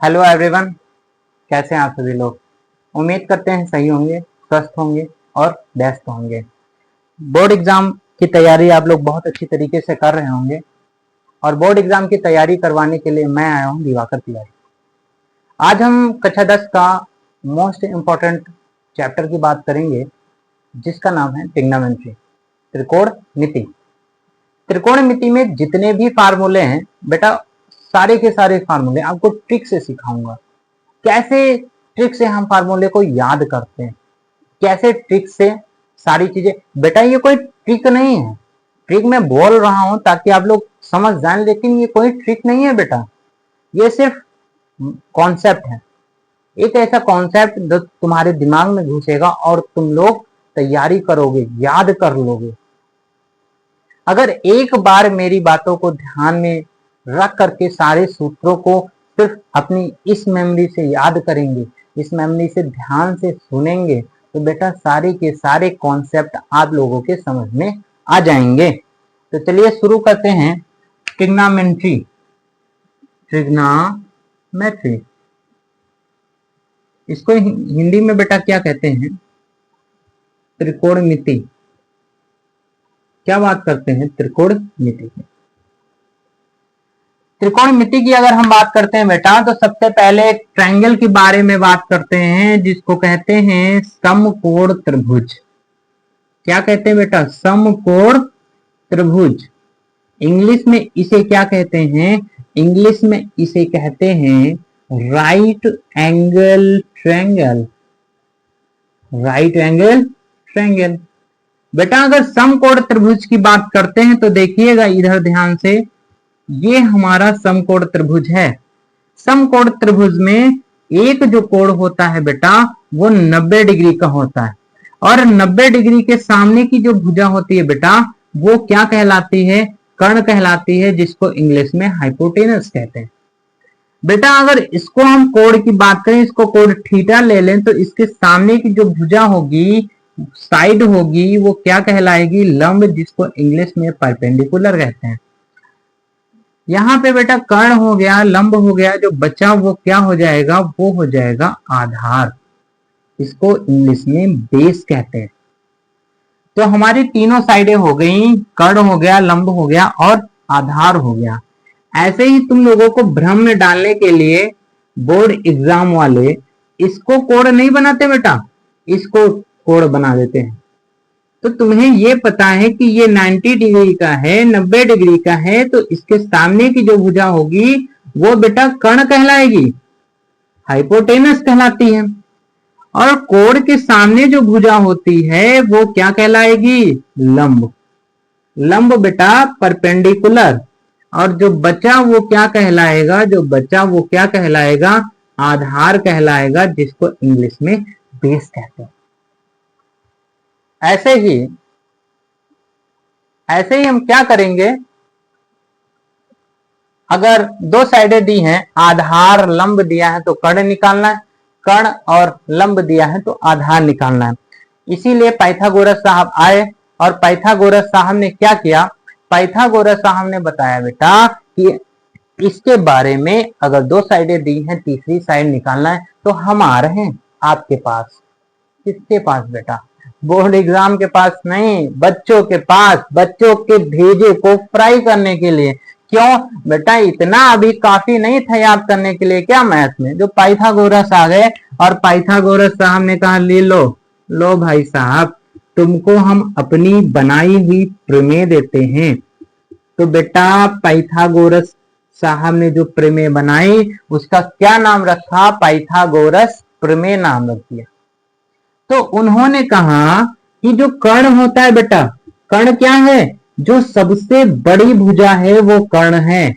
Hello everyone, कैसे हैं आप सभी लोग। उम्मीद करते हैं सही होंगे, स्वस्थ होंगे और व्यस्त होंगे। बोर्ड एग्जाम की तैयारी आप लोग बहुत अच्छी तरीके से कर रहे होंगे और बोर्ड एग्जाम की तैयारी करवाने के लिए मैं आया हूं दिवाकर तिवारी। आज हम कक्षा 10 का मोस्ट इम्पोर्टेंट चैप्टर की बात करेंगे, जिसका नाम है ट्रिग्नोमेट्री, त्रिकोणमिति। त्रिकोणमिति में जितने भी फार्मूले हैं बेटा, सारे के सारे फार्मूले आपको ट्रिक से सिखाऊंगा। कैसे ट्रिक से हम फार्मूले को याद करते हैं, कैसे ट्रिक से सारी चीजें। बेटा ये कोई ट्रिक नहीं है, ट्रिक मैं बोल रहा हूं ताकि आप लोग समझ जाएं, लेकिन ये कोई ट्रिक नहीं है बेटा, ये सिर्फ कॉन्सेप्ट है। एक ऐसा कॉन्सेप्ट जो तुम्हारे दिमाग में घुसेगा और तुम लोग तैयारी करोगे, याद कर लोगे। अगर एक बार मेरी बातों को ध्यान में रख करके सारे सूत्रों को सिर्फ अपनी इस मेमोरी से याद करेंगे, इस मेमोरी से ध्यान से सुनेंगे, तो बेटा सारे के सारे कॉन्सेप्ट आप लोगों के समझ में आ जाएंगे। तो चलिए शुरू करते हैं। ट्रिग्नोमेट्री, ट्रिग्नोमेट्री इसको हिंदी में बेटा क्या कहते हैं? त्रिकोणमिति। क्या बात करते हैं? त्रिकोणमिति की। त्रिकोणमिति की अगर हम बात करते हैं बेटा, तो सबसे पहले ट्रायंगल के बारे में बात करते हैं, जिसको कहते हैं समकोण त्रिभुज। क्या कहते हैं बेटा? समकोण त्रिभुज। इंग्लिश में इसे क्या कहते हैं? इंग्लिश में इसे कहते हैं right angle triangle. Right angle triangle. बेटा अगर समकोण त्रिभुज की बात करते हैं तो देखिएगा इधर ध्यान से, ये हमारा समकोण त्रिभुज है। समकोण त्रिभुज में एक जो कोण होता है बेटा, वो 90 डिग्री का होता है, और 90 डिग्री के सामने की जो भुजा होती है बेटा, वो क्या कहलाती है? कर्ण कहलाती है, जिसको इंग्लिश में हाइपोटेनस कहते हैं। बेटा अगर इसको हम कोण की बात करें, इसको कोण थीटा ले लें, तो इसके सामने की जो भुजा होगी, साइड होगी, वो क्या कहलाएगी? लंब, जिसको इंग्लिश में परपेंडिकुलर कहते हैं। यहाँ पे बेटा कर्ण हो गया, लंब हो गया, जो बचा वो क्या हो जाएगा? वो हो जाएगा आधार, इसको इंग्लिश में बेस कहते हैं। तो हमारी तीनों साइडें हो गई, कर्ण हो गया, लंब हो गया और आधार हो गया। ऐसे ही तुम लोगों को भ्रम में डालने के लिए बोर्ड एग्जाम वाले इसको कोण नहीं बनाते बेटा, इसको कोण बना देते हैं। तो तुम्हें ये पता है कि ये 90 डिग्री का है, 90 डिग्री का है, तो इसके सामने की जो भुजा होगी वो बेटा कर्ण कहलाएगी, हाइपोटेनस कहलाती है। और कोण के सामने जो भुजा होती है वो क्या कहलाएगी? लंब। लंब बेटा परपेंडिकुलर। और जो बचा वो क्या कहलाएगा? जो बचा वो क्या कहलाएगा? आधार कहलाएगा, जिसको इंग्लिश में बेस कहते हैं। ऐसे ही हम क्या करेंगे? अगर दो साइडें दी हैं, आधार लंब दिया है तो कर्ण निकालना है, कर्ण और लंब दिया है तो आधार निकालना है। इसीलिए पाइथागोरस साहब आए और पाइथागोरस साहब ने क्या किया? पाइथागोरस साहब ने बताया बेटा कि इसके बारे में, अगर दो साइडें दी हैं, तीसरी साइड निकालना है, तो हम आ रहे हैं आपके पास। किसके पास बेटा? बोर्ड एग्जाम के पास नहीं, बच्चों के पास, बच्चों के भेजे को फ्राई करने के लिए। क्यों बेटा? इतना अभी काफी नहीं था याद करने के लिए क्या मैथ में? जो पाइथागोरस आ गए और पाइथागोरस साहब ने कहा ले लो भाई साहब, तुमको हम अपनी बनाई हुई प्रमेय देते हैं। तो बेटा पाइथागोरस साहब ने जो प्रमेय बनाई, उसका क्या नाम रखा? पाइथागोरस प्रमेय नाम रख दिया। तो उन्होंने कहा कि जो कर्ण होता है बेटा, कर्ण क्या है? जो सबसे बड़ी भुजा है वो कर्ण है।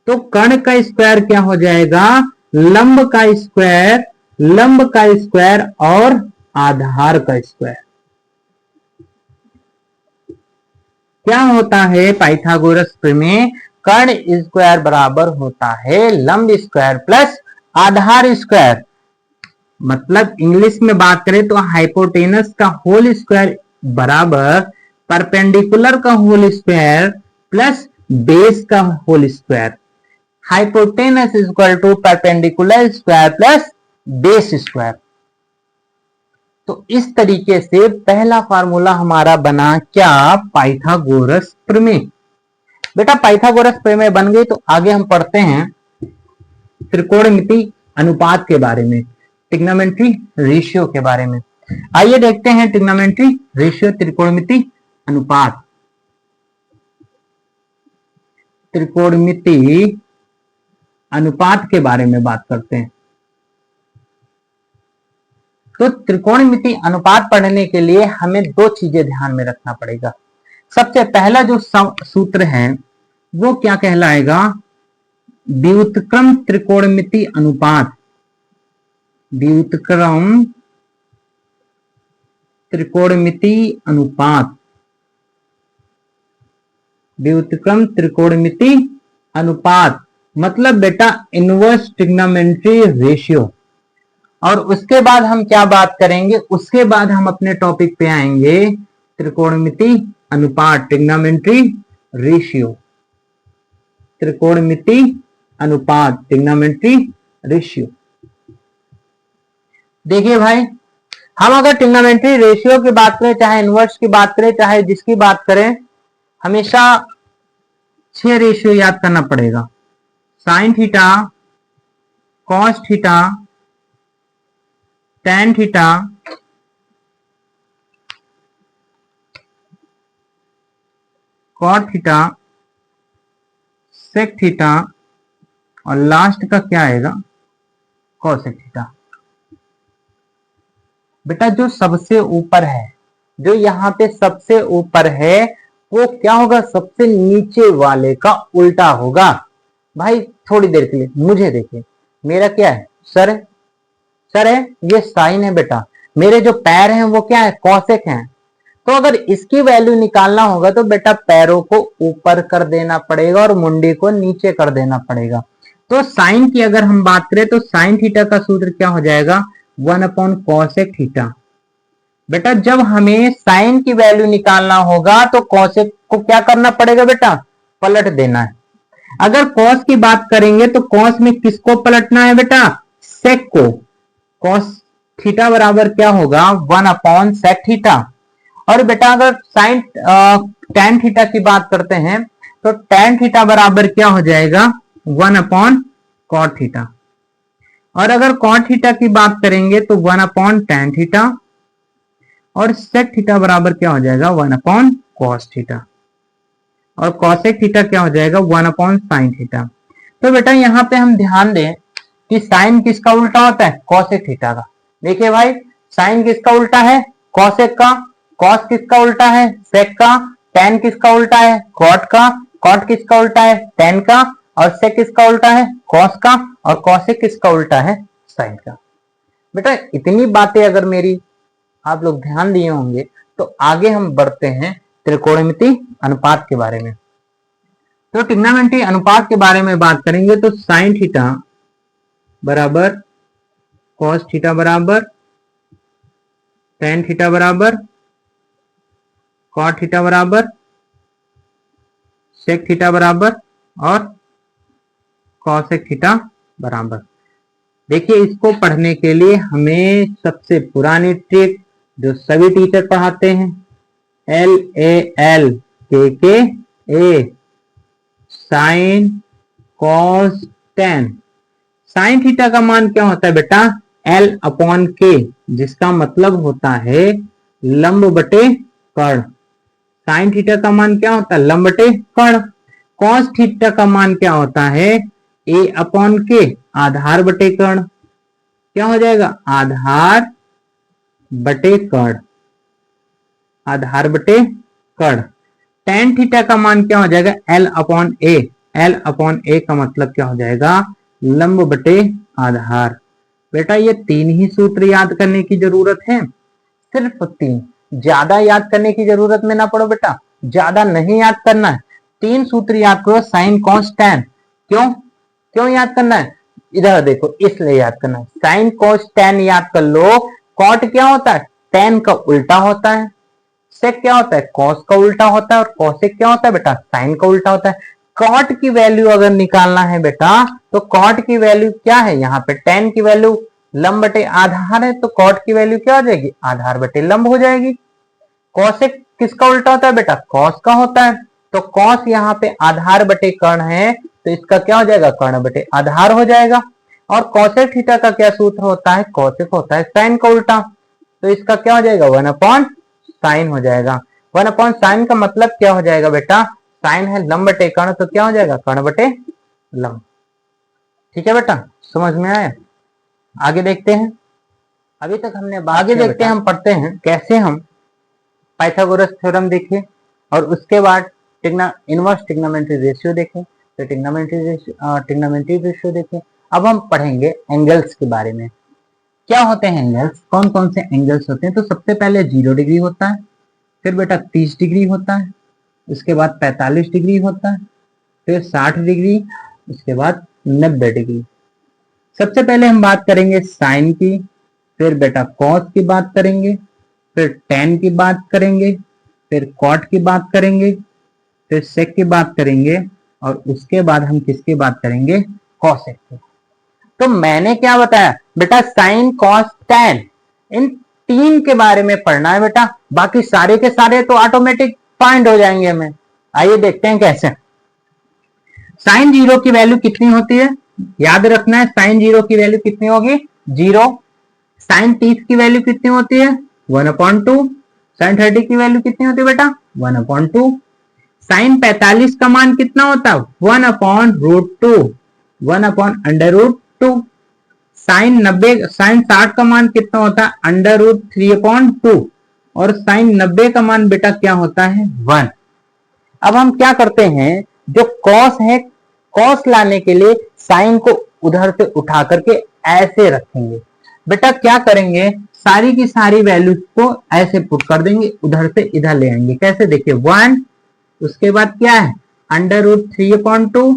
तो कर्ण का स्क्वायर क्या हो जाएगा? लंब का स्क्वायर, लंब का स्क्वायर और आधार का स्क्वायर। क्या होता है पाइथागोरस प्रमेय? कर्ण स्क्वायर बराबर होता है लंब स्क्वायर प्लस आधार स्क्वायर। मतलब इंग्लिश में बात करें तो हाइपोटेनस का होल स्क्वायर बराबर परपेंडिकुलर का होल स्क्वायर प्लस बेस का whole square. Hypotenuse is equal to perpendicular square plus base square. तो इस तरीके से पहला फार्मूला हमारा बना क्या, पाइथागोरस प्रमेय। बेटा पाइथागोरस प्रमेय बन गई तो आगे हम पढ़ते हैं त्रिकोणमिति अनुपात के बारे में, ट्रिग्नोमेट्री रेशियो के बारे में। आइए देखते हैं ट्रिग्नोमेट्री रेशियो, त्रिकोणमिति अनुपात। त्रिकोणमिति अनुपात के बारे में बात करते हैं। तो त्रिकोणमिति अनुपात पढ़ने के लिए हमें दो चीजें ध्यान में रखना पड़ेगा। सबसे पहला जो सूत्र है वो क्या कहलाएगा, व्युत्क्रम त्रिकोणमिति अनुपात। व्युत्क्रम त्रिकोणमिति अनुपात, व्युत्क्रम त्रिकोणमिति अनुपात मतलब बेटा इनवर्स ट्रिग्नोमेट्री रेशियो। और उसके बाद हम क्या बात करेंगे, उसके बाद हम अपने टॉपिक पे आएंगे त्रिकोणमिति अनुपात, ट्रिग्नोमेट्री रेशियो। त्रिकोणमिति अनुपात, ट्रिग्नोमेट्री रेशियो। देखिए भाई, हम अगर ट्रिग्नोमेट्री रेशियो की बात करें, चाहे इनवर्स की बात करें, चाहे जिसकी बात करें, हमेशा 6 रेशियो याद करना पड़ेगा। Sine theta, cos theta, tan theta, cot theta, sec theta और लास्ट का क्या आएगा, कॉसेक थीटा। बेटा जो सबसे ऊपर है, जो यहाँ पे सबसे ऊपर है वो क्या होगा, सबसे नीचे वाले का उल्टा होगा। भाई थोड़ी देर के लिए मुझे देखिए, मेरा क्या है, सर है, सर है, ये साइन है बेटा। मेरे जो पैर हैं वो क्या है, कॉसेक हैं। तो अगर इसकी वैल्यू निकालना होगा तो बेटा पैरों को ऊपर कर देना पड़ेगा और मुंडी को नीचे कर देना पड़ेगा। तो साइन की अगर हम बात करें तो साइन थीटा का सूत्र क्या हो जाएगा, 1 कॉसेक थीटा। बेटा जब हमें साइन की वैल्यू निकालना होगा तो कॉसेक को क्या करना पड़ेगा बेटा, पलट देना है। अगर कॉस की बात करेंगे तो कॉस में किसको पलटना है बेटा, सेक को। कॉस थीटा बराबर क्या होगा, 1 सेक थीटा। और बेटा अगर साइन टैन थीटा की बात करते हैं तो टैन थीटा बराबर क्या हो जाएगा, 1 कॉट थीटा। और अगर कॉट थीटा की बात करेंगे तो 1 टैन थीटा। और सेक थीटा बराबर क्या हो जाएगा, 1 कॉस थीटा। और कॉसेक थीटा क्या हो जाएगा, 1 साइन थीटा। तो बेटा यहाँ पे हम ध्यान दें कि साइन किसका उल्टा होता है, कॉसेक थीटा का। देखिए भाई, साइन किसका उल्टा है, कॉसेक का। कॉस किसका उल्टा है, सेक का। टैन किसका उल्टा है, कॉट का। कॉट किसका उल्टा है, टैन का। और सेक किसका उल्टा है, कॉस का। और कॉसेक किसका उल्टा है, साइन का। बेटा इतनी बातें अगर मेरी आप लोग ध्यान दिए होंगे तो आगे हम बढ़ते हैं त्रिकोणमिति अनुपात के बारे में। तो ट्रिग्नोमेट्री अनुपात के बारे में बात करेंगे तो साइन थीटा बराबर कॉस थीटा बराबर टैन थीटा बराबर कॉट थीटा बराबर सेक थीटा बराबर और कॉसेक थीटा बराबर। देखिए इसको पढ़ने के लिए हमें सबसे पुरानी ट्रिक जो सभी टीचर पढ़ाते हैं, LAL के ए, sine cos tan. Sine theta का मान क्या होता है बेटा, L/K, जिसका मतलब होता है लंब बटे कर्ण। साइन थीटा का मान क्या होता है, लंब बटे कर्ण। कॉस थीटा का मान क्या होता है, A/K, आधार बटे कर्ण। क्या हो जाएगा, आधार बटे कर्ण, आधार बटे कर्ण। टैन थीटा का मान क्या हो जाएगा, L/A। L/A का मतलब क्या हो जाएगा, लंब बटे आधार। बेटा ये 3 ही सूत्र याद करने की जरूरत है, सिर्फ 3। ज्यादा याद करने की जरूरत में ना पड़ो बेटा, ज्यादा नहीं याद करना है। 3 सूत्र याद करो, साइन कॉस टैन। क्यों क्यों याद करना है, इधर देखो, इसलिए याद करना है। साइन कॉस टैन याद कर लो। कॉट क्या होता है, टैन का उल्टा होता है। सेक क्या होता है, कॉस का उल्टा होता है। और कॉसेक क्या होता है बेटा, साइन का उल्टा होता है। कॉट की वैल्यू अगर निकालना है बेटा तो कॉट की वैल्यू क्या है, यहाँ पे tan की वैल्यू लंब बटे आधार है, तो कॉट की वैल्यू क्या हो जाएगी, आधार बटे लंब हो जाएगी। कॉसेक किसका उल्टा होता है बेटा, कॉस का होता है, तो कॉस यहाँ पे आधार बटे कर्ण है, तो इसका क्या हो जाएगा, कर्ण बटे आधार हो जाएगा। और कॉसेक थीटा का क्या सूत्र होता है, कॉसेक होता है साइन का उल्टा, तो इसका क्या हो जाएगा, 1/sin हो जाएगा। 1/sin का मतलब क्या हो जाएगा बेटा, साइन है लंब बटे कर्ण, तो क्या हो जाएगा, कर्ण बटे लंब। ठीक है बेटा, समझ में आया। आगे देखते हैं, अभी तक हमने आगे देखते हैं, हम पढ़ते हैं कैसे हम पाइथागोरस थ्योरम देखें और उसके बाद इनवर्स ट्रिग्नोमेट्री रेशियो देखें, तो ट्रिग्नोमेट्री रेशियो देखें। अब हम पढ़ेंगे एंगल्स के बारे में, क्या होते हैं एंगल्स, कौन कौन से एंगल्स होते हैं। तो सबसे पहले 0 डिग्री होता है, फिर बेटा 30 डिग्री होता है, उसके बाद 45 डिग्री होता है, फिर 60 डिग्री, उसके बाद 90 डिग्री। सबसे पहले हम बात करेंगे साइन की, फिर बेटा कॉस की बात करेंगे, फिर tan की बात करेंगे, फिर कॉट की बात करेंगे, फिर सेक की बात करेंगे, और उसके बाद हम किसकी बात करेंगे, कॉसेक की। तो मैंने क्या बताया बेटा, साइन कॉस tan, इन तीन के बारे में पढ़ना है बेटा, बाकी सारे के सारे तो ऑटोमेटिक फाइंड हो जाएंगे हमें। आइए देखते हैं कैसे। साइन 0 की वैल्यू कितनी होती है, याद रखना है, साइन 0 की वैल्यू कितनी होगी, 0। साइन 30 की वैल्यू कितनी होती है, 1/2। साइन 30 की वैल्यू कितनी होती है बेटा, 1/2। साइन 45 का मान कितना होता है, 1/√2, 1/√2। साइन 60 का मान कितना होता है, √3/2, और साइन 90 का मान बेटा क्या होता है, 1। अब हम क्या करते हैं, जो कॉस है, कॉस लाने के लिए साइन को उधर से उठा करके ऐसे रखेंगे। बेटा क्या करेंगे, सारी की सारी वैल्यूज को ऐसे पुट कर देंगे, उधर से इधर ले आएंगे। कैसे, देखिए 1, उसके बाद क्या है, √3/2,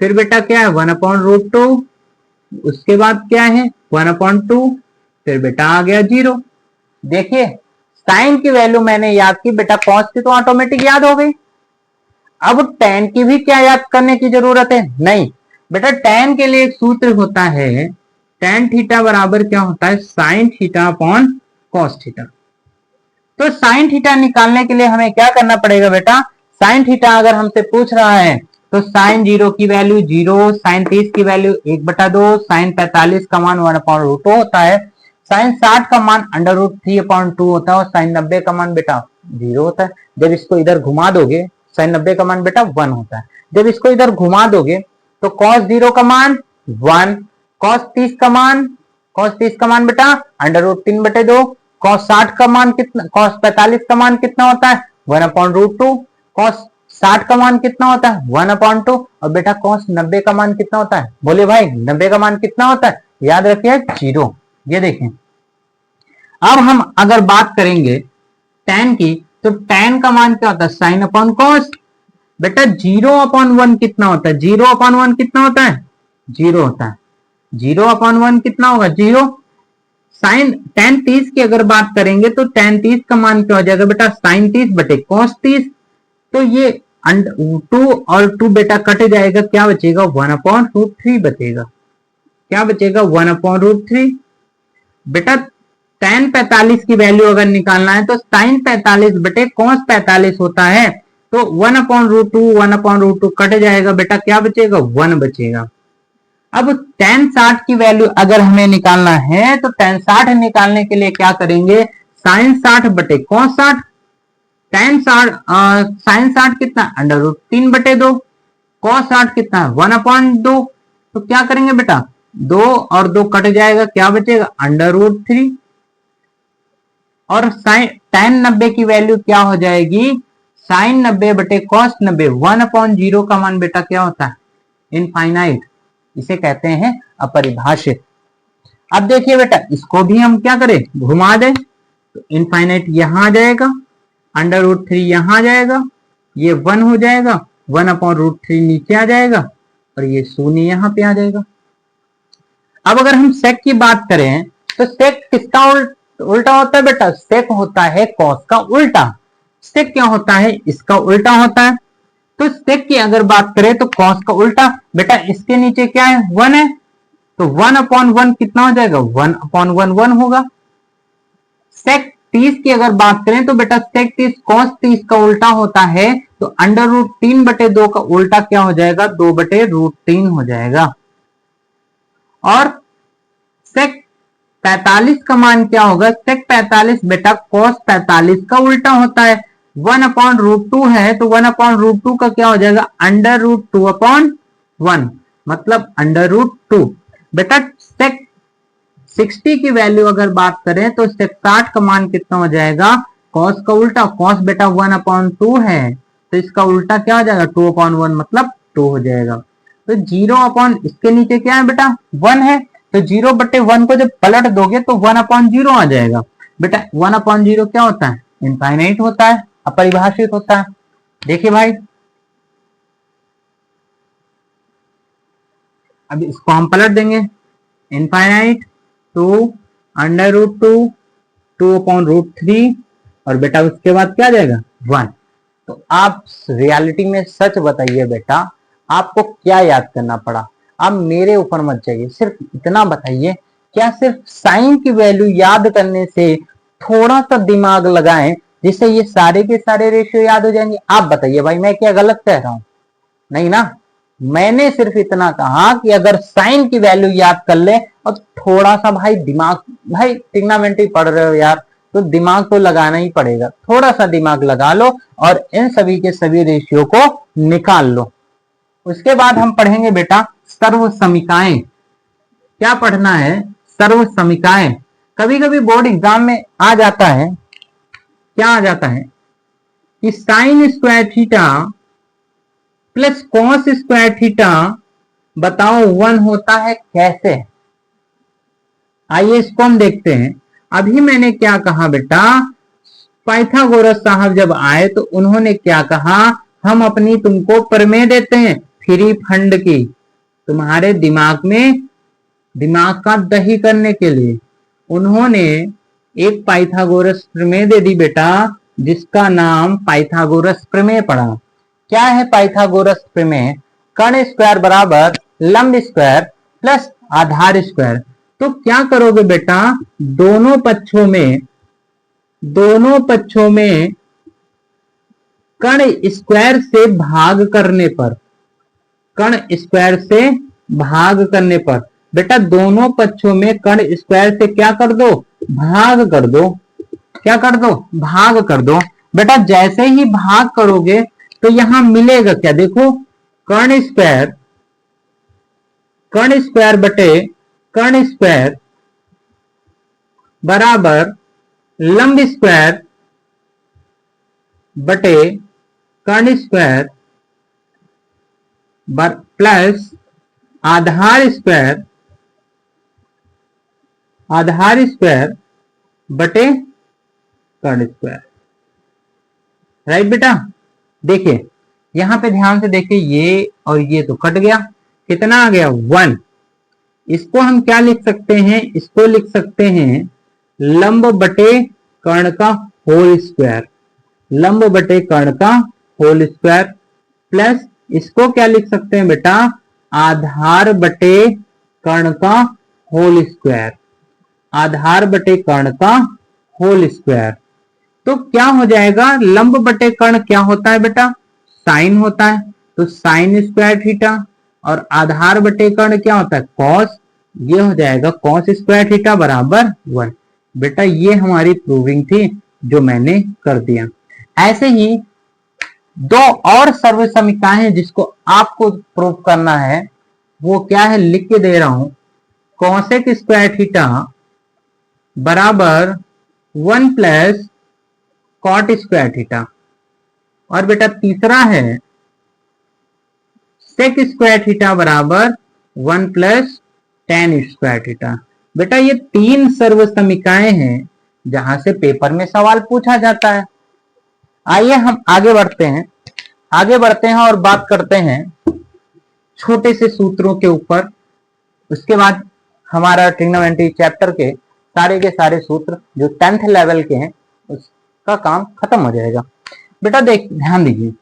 फिर बेटा क्या है, 1/√2, उसके बाद क्या है, 1/2, फिर बेटा आ गया 0। देखिए साइन की वैल्यू मैंने याद की बेटा, कॉस की तो ऑटोमेटिक याद हो गई। अब tan की भी क्या याद करने की जरूरत है, नहीं बेटा, tan के लिए एक सूत्र होता है, tan थीटा बराबर क्या होता है, sine theta upon cos theta. तो साइन थीटा निकालने के लिए हमें क्या करना पड़ेगा बेटा, साइन थीटा अगर हमसे पूछ रहा है तो साइन 0 की वैल्यू 0, साइन 30 की वैल्यू 1/2, साइन 45 का मान 1/√2 होता है, साइन 60 का मान √3/2 होता है, और साइन 90 का मान बेटा 0 होता है। जब इसको इधर घुमा दोगे, साइन 90 का मान बेटा 1 होता है, जब इसको इधर घुमा दोगे तो cos 0 का मान 1, cos 30 का मान बेटा √3/2, cos 60 का मान कितना, cos 45 का मान कितना होता है, 1/√2, cos 60 का मान कितना होता है, 1/2, और बेटा cos 90 का मान कितना होता है, बोले भाई 90 का मान कितना होता है, याद रखिए 0। ये देखें, अब हम अगर बात करेंगे tan की, तो tan का मान क्या होता है, साइन अपॉन कॉस। बेटा 0/1 कितना होता है, 0/1 कितना होता है, 0 होता है, 0/1 कितना होगा, 0। साइन tan 30 की अगर बात करेंगे तो tan 30 का मान क्या हो जाएगा बेटा, साइन 30 बटे कॉस 30। तो ये 2 और 2 बेटा कट जाएगा, क्या बचेगा, 1/√3 बचेगा, क्या बचेगा, 1/√3। बेटा tan 45 की वैल्यू अगर निकालना है तो साइन 45 बटे कॉस 45 होता है, तो 1/√2 कट जाएगा, बेटा क्या बचेगा, 1 बचेगा। अब tan 60 की वैल्यू अगर हमें निकालना है तो tan 60 निकालने के लिए क्या करेंगे, साइन 60 बटे कॉस 60, साइन 60 कितना, √3/2, कॉस 60 कितना है, 1/2, तो क्या करेंगे बेटा, 2 और 2 कट जाएगा, क्या बचेगा, √3। और साइन tan 90 की वैल्यू क्या हो जाएगी, साइन 90 बटे कॉस 90, 1/0 का मान बेटा क्या होता है, इनफाइनाइट, इसे कहते हैं अपरिभाषित। अब देखिए बेटा, इसको भी हम क्या करें, घुमा दें, तो इनफाइनाइट यहां आ जाएगा, √3 यहां आ जाएगा, ये 1 हो जाएगा, 1/√3 नीचे आ जाएगा, और ये शून्य यहां पे आ जाएगा। अब अगर हम सेक की बात करें तो सेक किसका उल्टा होता है बेटा, सेक होता है कॉस का उल्टा। सेक क्या होता है, इसका उल्टा होता है। तो सेक की अगर बात करें तो कॉस का उल्टा। बेटा इसके नीचे क्या है, 1 है, तो 1/1 कितना हो जाएगा, 1/1 होगा। सेक 30 की अगर बात करें तो बेटा सेक 30 कॉस 30 का उल्टा होता है, तो √3/2 का उल्टा क्या हो जाएगा, 2/√3 हो जाएगा। और सेक 45 का मान क्या होगा, सेक 45 बेटा कॉस 45 का उल्टा होता है। 1/√2 है तो 1/√2 का क्या हो जाएगा, √2/1, मतलब √2। बेटा सेक 60 की वैल्यू अगर बात करें तो सेक 60 का मान कितना हो जाएगा, कॉस का उल्टा, कॉस बेटा 1/2 है तो इसका उल्टा क्या हो जाएगा, 2/1, मतलब 2 हो जाएगा। तो 0 इसके नीचे क्या है बेटा, 1 है, तो 0/1 को जब पलट दोगे तो 1/0 आ जाएगा। बेटा 1/0 क्या होता है, इनफाइनाइट होता है, अपरिभाषित होता है। देखिए भाई, अब इसको हम पलट देंगे, इनफाइनाइट टू √2, 2/√3, और बेटा उसके बाद क्या आ जाएगा, 1। तो आप रियलिटी में सच बताइए बेटा, आपको क्या याद करना पड़ा, आप मेरे ऊपर मत जाइए, सिर्फ इतना बताइए, क्या सिर्फ साइन की वैल्यू याद करने से थोड़ा सा दिमाग लगाएं जिससे ये सारे के सारे रेशियो याद हो जाएंगे? आप बताइए भाई, मैं क्या गलत कह रहा हूं? नहीं ना, मैंने सिर्फ इतना कहा कि अगर साइन की वैल्यू याद कर ले और थोड़ा सा भाई दिमाग, भाई ट्रिग्नोमेट्री पढ़ रहे हो यार, तो दिमाग तो लगाना ही पड़ेगा, थोड़ा सा दिमाग लगा लो और इन सभी के सभी रेशियो को निकाल लो। उसके बाद हम पढ़ेंगे बेटा सर्व समीकाएं। क्या पढ़ना है, सर्व समीकाएं। कभी कभी बोर्ड एग्जाम में आ जाता है, क्या आ जाता है कि sine square theta plus cos square theta बताओ 1 होता है कैसे। आइए इसको हम देखते हैं। अभी मैंने क्या कहा बेटा, पाइथागोरस साहब जब आए तो उन्होंने क्या कहा, हम अपनी तुमको प्रमेय देते हैं फ्री फंड की, तुम्हारे दिमाग में दिमाग का दही करने के लिए। उन्होंने एक पाइथागोरस प्रमेय दे दी बेटा, जिसका नाम पाइथागोरस प्रमेय पड़ा। क्या है पाइथागोरस प्रमेय, कर्ण स्क्वायर बराबर लंब स्क्वायर प्लस आधार स्क्वायर। तो क्या करोगे बेटा, दोनों पक्षों में कर्ण स्क्वायर से भाग करने पर, कर्ण स्क्वायर से भाग करने पर, बेटा दोनों पक्षों में कर्ण स्क्वायर से क्या कर दो, भाग कर दो। क्या कर दो, भाग कर दो। बेटा जैसे ही भाग करोगे तो यहां मिलेगा क्या, देखो कर्ण स्क्वायर बटे कर्ण स्क्वायर बराबर लंब स्क्वायर बटे कर्ण स्क्वायर प्लस आधार स्क्वायर बटे कर्ण स्क्वायर। राइट बेटा, देखिए यहां पे ध्यान से देखिए, ये और ये तो कट गया, कितना आ गया, 1। इसको हम क्या लिख सकते हैं, इसको लिख सकते हैं लंब बटे कर्ण का होल स्क्वायर, लंब बटे कर्ण का होल स्क्वायर, प्लस इसको क्या लिख सकते हैं बेटा, आधार बटे कर्ण का होल स्क्वायर, आधार बटे कर्ण का होल स्क्वायर। तो क्या हो जाएगा, लंब बटे कर्ण क्या होता है बेटा, साइन होता है, तो साइन स्क्वायर थीटा, और आधार बटे कर्ण क्या होता है, कॉस, ये हो जाएगा कॉस स्क्वायर थीटा बराबर 1। बेटा ये हमारी प्रूविंग थी जो मैंने कर दिया। ऐसे ही दो और सर्व समीकरण हैं जिसको आपको प्रूव करना है, वो क्या है लिख के दे रहा हूं, कॉसेक स्क्वायर थीटा बराबर 1 प्लस कॉट स्क्वायर थीटा, और बेटा तीसरा है सेक स्क्वायर थीटा बराबर 1 प्लस टेन स्क्वायर थीटा। बेटा ये 3 सर्व समीकरण हैं जहां से पेपर में सवाल पूछा जाता है। आइए हम आगे बढ़ते हैं और बात करते हैं छोटे से सूत्रों के ऊपर। उसके बाद हमारा ट्रिग्नोमेट्री चैप्टर के सारे सूत्र जो 10th लेवल के हैं उसका काम खत्म हो जाएगा। बेटा देख ध्यान दीजिए,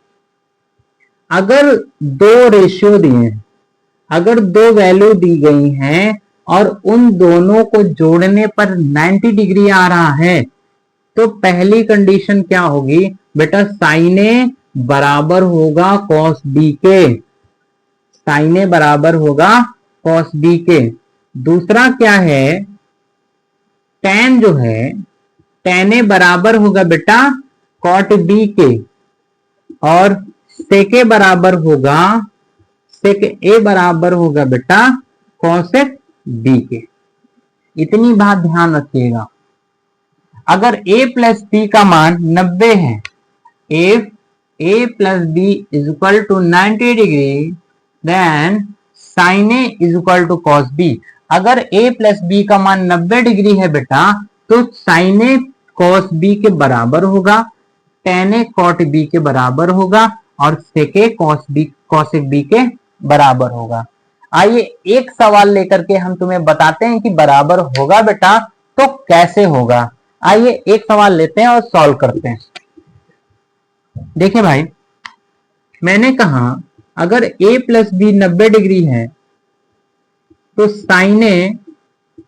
अगर दो रेशियो दिए हैं, अगर दो वैल्यू दी गई हैं और उन दोनों को जोड़ने पर 90 डिग्री आ रहा है, तो पहली कंडीशन क्या होगी बेटा, साइन ए बराबर होगा कॉस बी के, साइन ए बराबर होगा कॉस बी के। दूसरा क्या है, tan जो है, tan ए बराबर होगा बेटा कॉट बी के, और सेक ए बराबर होगा, सेक ए बराबर होगा बेटा कॉसेक बी के। इतनी बात ध्यान रखिएगा। अगर a प्लस बी का मान 90 है, if a plus b is equal to 90 degree, then sine a is equal to cos b. अगर a प्लस बी का मान 90 डिग्री है बेटा, तो साइन ए कॉस बी के बराबर होगा, tan ए कॉट बी के बराबर होगा, और सेक ए कॉसेक बी के बराबर होगा। आइए एक सवाल लेकर के हम तुम्हें बताते हैं कि बराबर होगा बेटा तो कैसे होगा। आइए एक सवाल लेते हैं और सॉल्व करते हैं। देखिए भाई, मैंने कहा अगर a प्लस बी 90 डिग्री है तो साइन ए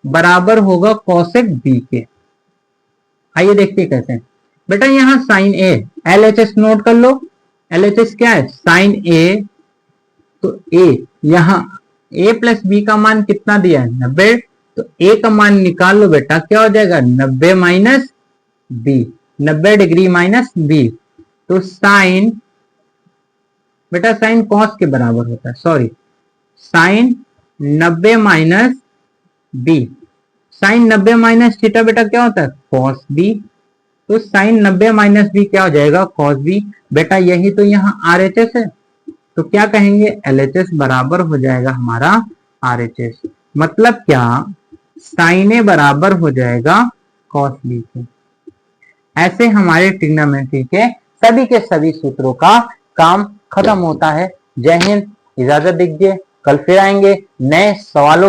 बराबर होगा कॉसेक बी के। आइए देखते हैं कैसे। बेटा यहां साइन ए, LHS नोट कर लो। LHS क्या है, साइन ए। तो a, यहां a प्लस बी का मान कितना दिया है, 90, तो a का मान निकाल लो बेटा, क्या हो जाएगा 90 minus b, 90 degree minus b. तो साइन, बेटा साइन कॉस के बराबर होता है, sorry, sine 90 minus b, sine 90 minus theta बेटा क्या होता है, कॉस बी। तो साइन 90 माइनस बी क्या हो जाएगा, कॉस बी। बेटा यही तो यहाँ RHS है, तो क्या कहेंगे, LHS बराबर हो जाएगा हमारा RHS। मतलब क्या, साइन ए बराबर हो जाएगा कॉस बी के। ऐसे हमारे ट्रिग्नोमेट्री के सभी सूत्रों का काम खत्म होता है। जय हिंद, इजाजत दीजिए, कल फिर आएंगे नए सवालों